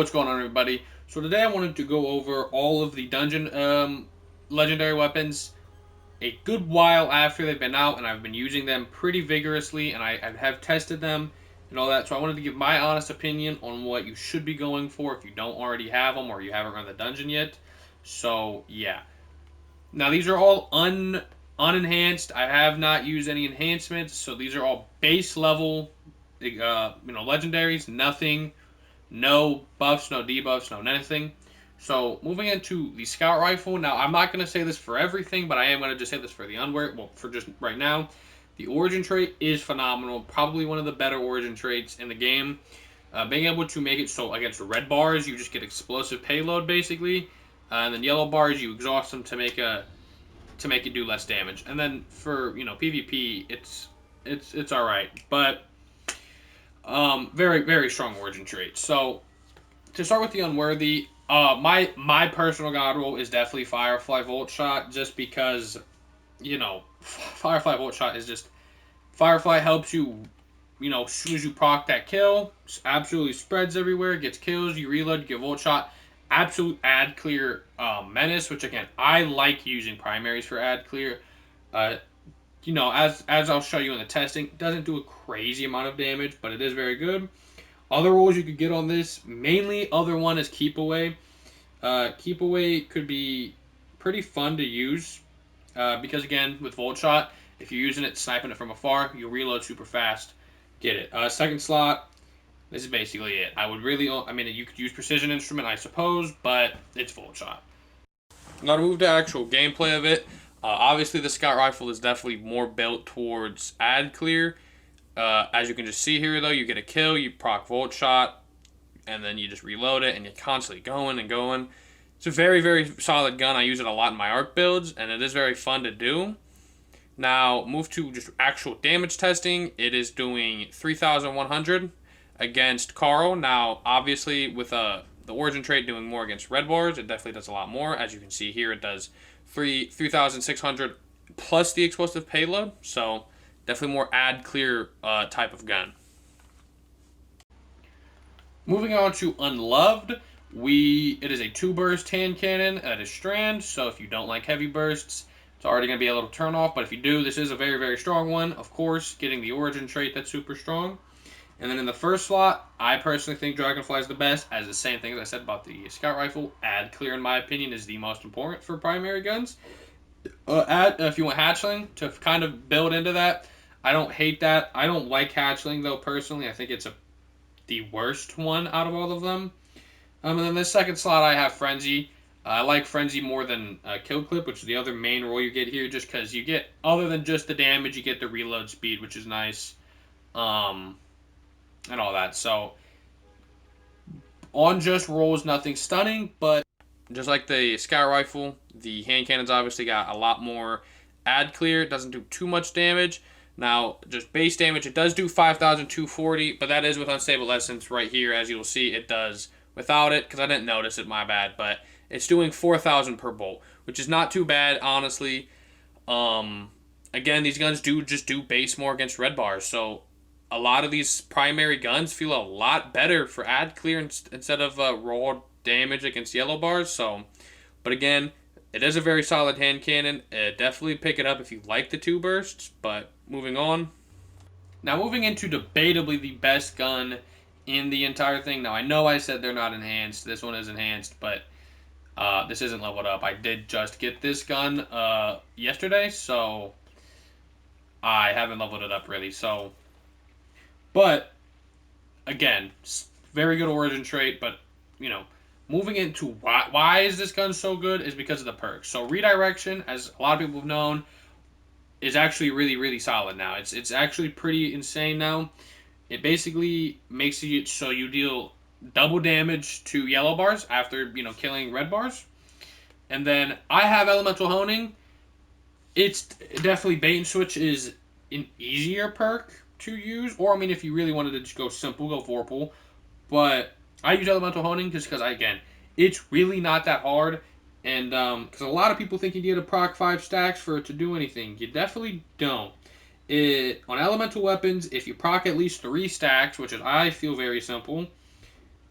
what's going on, everybody? So today I wanted to go over all of the dungeon legendary weapons a good while after they've been out, and I've been using them pretty vigorously, and I have tested them and all that. So I wanted to give my honest opinion on what you should be going for if you don't already have them or you haven't run the dungeon yet. So yeah. Now these are all unenhanced. I have not used any enhancements, so these are all base level, legendaries. Nothing, no buffs, no debuffs, no anything. So moving into the scout rifle. Now I'm not going to say this for everything, but I am going to just say this for the unwear. Well, for just right now, the origin trait is phenomenal. Probably one of the better origin traits in the game. Being able to make it so against red bars, you just get explosive payload basically, and then yellow bars you exhaust them to make it do less damage. And then for PvP, it's all right, but very very strong origin trait. So to start with the unworthy, my personal god roll is definitely Firefly Volt Shot, just because Firefly Volt Shot is just Firefly helps you. As soon as you proc that kill, absolutely spreads everywhere, gets kills, you reload, you get Volt Shot. Absolute ad clear menace, which again, I like using primaries for ad clear. As I'll show you in the testing, it doesn't do a crazy amount of damage, but it is very good. Other rolls you could get on this, mainly other one is Keep Away. Keep Away could be pretty fun to use because again, with Volt Shot, if you're using it, sniping it from afar, you'll reload super fast. Get it. Second slot, this is basically it. You could use Precision Instrument, I suppose, but it's Volt Shot. Now to move to actual gameplay of it, obviously the Scout Rifle is definitely more built towards ad clear. As you can just see here, though, you get a kill, you proc Volt Shot, and then you just reload it, and you're constantly going and going. It's a very, very solid gun. I use it a lot in my arc builds, and it is very fun to do. Now, move to just actual damage testing. It is doing 3,100 against Carl. Now, obviously, with the origin trait doing more against red bars, it definitely does a lot more. As you can see here, it does 3,600 plus the explosive payload. So, definitely more ad clear type of gun. Moving on to Unloved, it is a 2-burst hand cannon at a strand. So, if you don't like heavy bursts, it's already going to be a little turn off, but if you do, this is a very, very strong one. Of course, getting the origin trait that's super strong. And then in the first slot, I personally think Dragonfly is the best, as the same thing as I said about the Scout Rifle. Ad clear, in my opinion, is the most important for primary guns. If you want Hatchling, to kind of build into that, I don't hate that. I don't like Hatchling, though, personally. I think it's the worst one out of all of them. And then the second slot, I have Frenzy. I like Frenzy more than Kill Clip, which is the other main role you get here, just because you get, other than just the damage, you get the reload speed, which is nice, and all that. So, on just rolls, nothing stunning, but just like the Scout Rifle, the hand cannon's obviously got a lot more ad clear. It doesn't do too much damage. Now, just base damage, it does do 5,240, but that is with Unstable Essence right here. As you'll see, it does without it, because I didn't notice it, my bad, but it's doing 4,000 per bolt, which is not too bad, honestly. Again, these guns do base more against red bars, so a lot of these primary guns feel a lot better for ad clear instead of raw damage against yellow bars. So, but again, it is a very solid hand cannon. Definitely pick it up if you like the 2 bursts, but moving on. Now moving into debatably the best gun in the entire thing. Now I know I said they're not enhanced. This one is enhanced, but this isn't leveled up. I did just get this gun yesterday, so I haven't leveled it up really. So, but again, very good origin trait. But moving into why is this gun so good is because of the perks. So redirection, as a lot of people have known, is actually really really solid now. It's actually pretty insane now. It basically makes it so you deal double damage to yellow bars after killing red bars. And then I have Elemental Honing. It's definitely Bait and Switch is an easier perk to use, or if you really wanted to just go simple, go Vorpal. But I use Elemental Honing just because it's really not that hard, and because a lot of people think you need to proc 5 stacks for it to do anything. You definitely don't. On elemental weapons, if you proc at least 3 stacks, which is I feel very simple,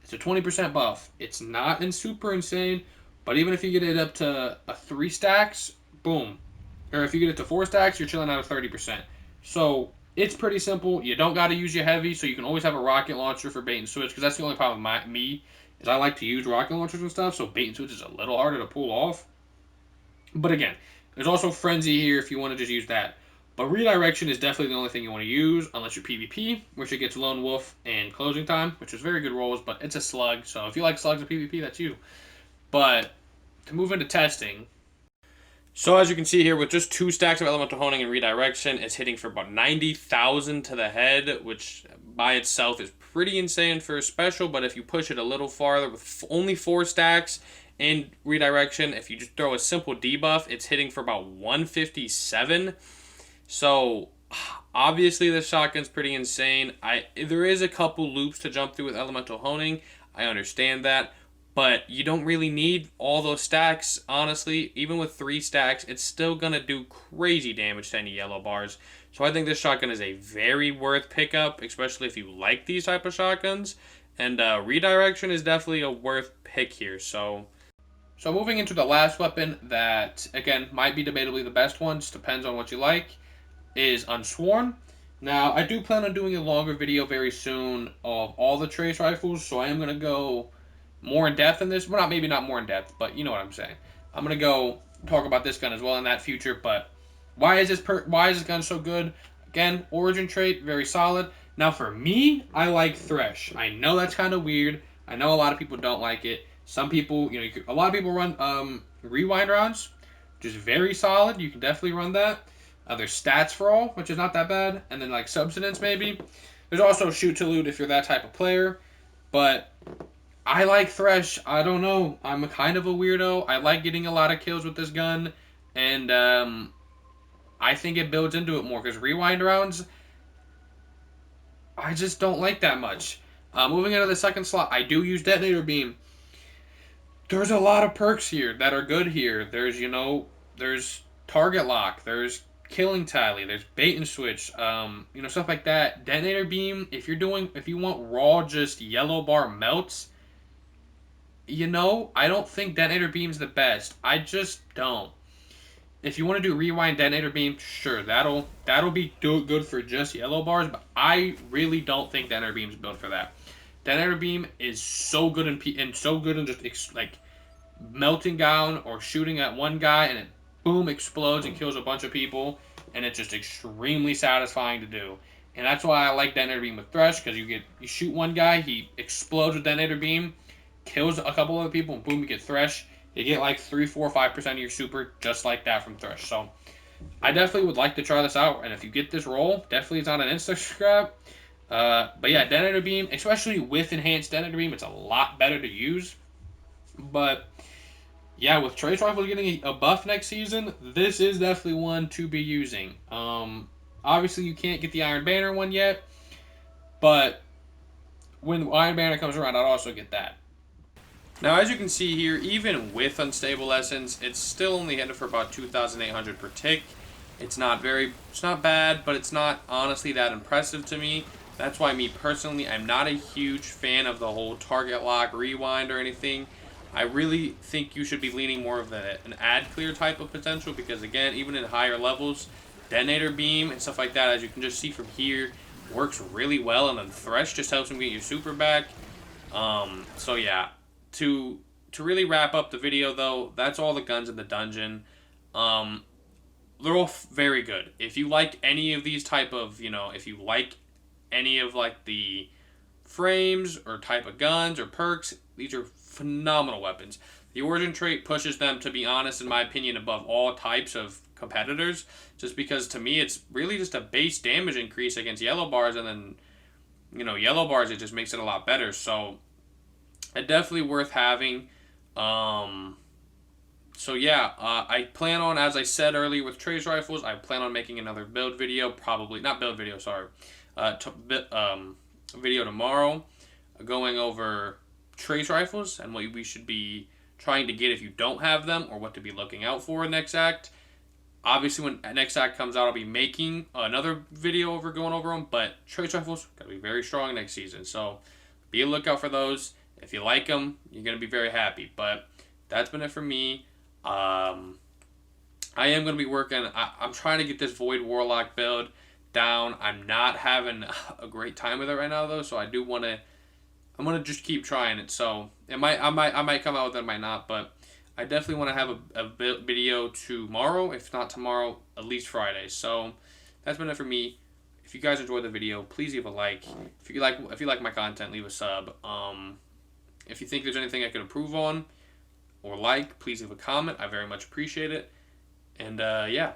It's a 20% buff. It's not super insane, but even if you get it up to a 3 stacks, boom. Or if you get it to 4 stacks, you're chilling out at 30%. So it's pretty simple. You don't got to use your heavy, so you can always have a rocket launcher for bait and switch, because that's the only problem with me, is I like to use rocket launchers and stuff, so bait and switch is a little harder to pull off. But again, there's also Frenzy here if you want to just use that. But Redirection is definitely the only thing you want to use unless you're PvP, which it gets Lone Wolf and Closing Time, which is very good rolls, but it's a slug. So if you like slugs in PvP, that's you. But to move into testing. So as you can see here, with just 2 stacks of Elemental Honing and Redirection, it's hitting for about 90,000 to the head, which by itself is pretty insane for a special, but if you push it a little farther with only 4 stacks and Redirection, if you just throw a simple debuff, it's hitting for about 157. So obviously the shotgun's pretty insane. There is a couple loops to jump through with Elemental Honing. I understand that. But you don't really need all those stacks, honestly. Even with 3 stacks, it's still going to do crazy damage to any yellow bars. So I think this shotgun is a very worth pickup, especially if you like these type of shotguns. And Redirection is definitely a worth pick here. So moving into the last weapon that, again, might be debatably the best one, just depends on what you like, is Unsworn. Now, I do plan on doing a longer video very soon of all the trace rifles, so I am going to go more in depth in this. Well, maybe not more in depth, but you know what I'm saying. I'm going to go talk about this gun as well in that future, but why is this gun so good? Again, origin trait, very solid. Now, for me, I like Thresh. I know that's kind of weird. I know a lot of people don't like it. Some people, a lot of people run rewind rounds, which is very solid. You can definitely run that. There's stats for all, which is not that bad. And then like substance maybe. There's also shoot to loot if you're that type of player. But I like Thresh. I don't know. I'm kind of a weirdo. I like getting a lot of kills with this gun. And I think it builds into it more. Because rewind rounds, I just don't like that much. Moving into the second slot, I do use Detonator Beam. There's a lot of perks here that are good here. There's target lock. There's killing tally. There's bait and switch. Stuff like that. Detonator Beam, if you want raw just yellow bar melts, I don't think Detonator Beam's the best. I just don't. If you want to do rewind Detonator Beam, sure, that'll be good for just yellow bars, but I really don't think Detonator Beam's built for that. Detonator Beam is so good in just like melting down or shooting at one guy and it boom explodes and kills a bunch of people, and it's just extremely satisfying to do. And that's why I like Detonator Beam with Thresh, because you shoot one guy, he explodes with Detonator Beam, kills a couple other people, and boom, you get Thresh. You get like 3, 4, 5% of your super just like that from Thresh. So I definitely would like to try this out, and if you get this roll, definitely it's not an insta grab. But yeah, Detonator Beam, especially with enhanced Detonator Beam, it's a lot better to use. But yeah, with Trace Rifles getting a buff next season, this is definitely one to be using. Obviously, you can't get the Iron Banner one yet, but when the Iron Banner comes around, I'll also get that. Now, as you can see here, even with Unstable Essence, it's still only headed for about 2,800 per tick. It's not bad, but it's not honestly that impressive to me. That's why me personally, I'm not a huge fan of the whole target lock, rewind, or anything. I really think you should be leaning more of an ad clear type of potential, because again, even in higher levels, Detonator Beam and stuff like that, as you can just see from here, works really well, and then Thresh just helps him get your super back. So yeah, to really wrap up the video though, that's all the guns in the dungeon. They're all very good. If you like any of these type of, if you like any of like the frames or type of guns or perks, these are phenomenal weapons. The origin trait pushes them, to be honest, in my opinion, above all types of competitors, just because to me it's really just a base damage increase against yellow bars, and then yellow bars, it just makes it a lot better. So definitely worth having. So yeah, I plan on, as I said earlier with Trace Rifles, I plan on making another build video, video tomorrow, going over Trace Rifles and what we should be trying to get if you don't have them, or what to be looking out for in next act. Obviously, when next act comes out, I'll be making another video going over them, but Trace Rifles gotta be very strong next season, so be a lookout for those. If you like them, you're going to be very happy. But that's been it for me. I am going to be working. I'm trying to get this Void Warlock build down. I'm not having a great time with it right now, though, so I do want to. I'm gonna just keep trying it. So I might come out with it, I might not, but I definitely want to have a video tomorrow. If not tomorrow, at least Friday. So that's been it for me. If you guys enjoyed the video, please leave a like. If you like my content, leave a sub. If you think there's anything I could improve on or like, please leave a comment. I very much appreciate it. And yeah,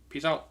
peace out.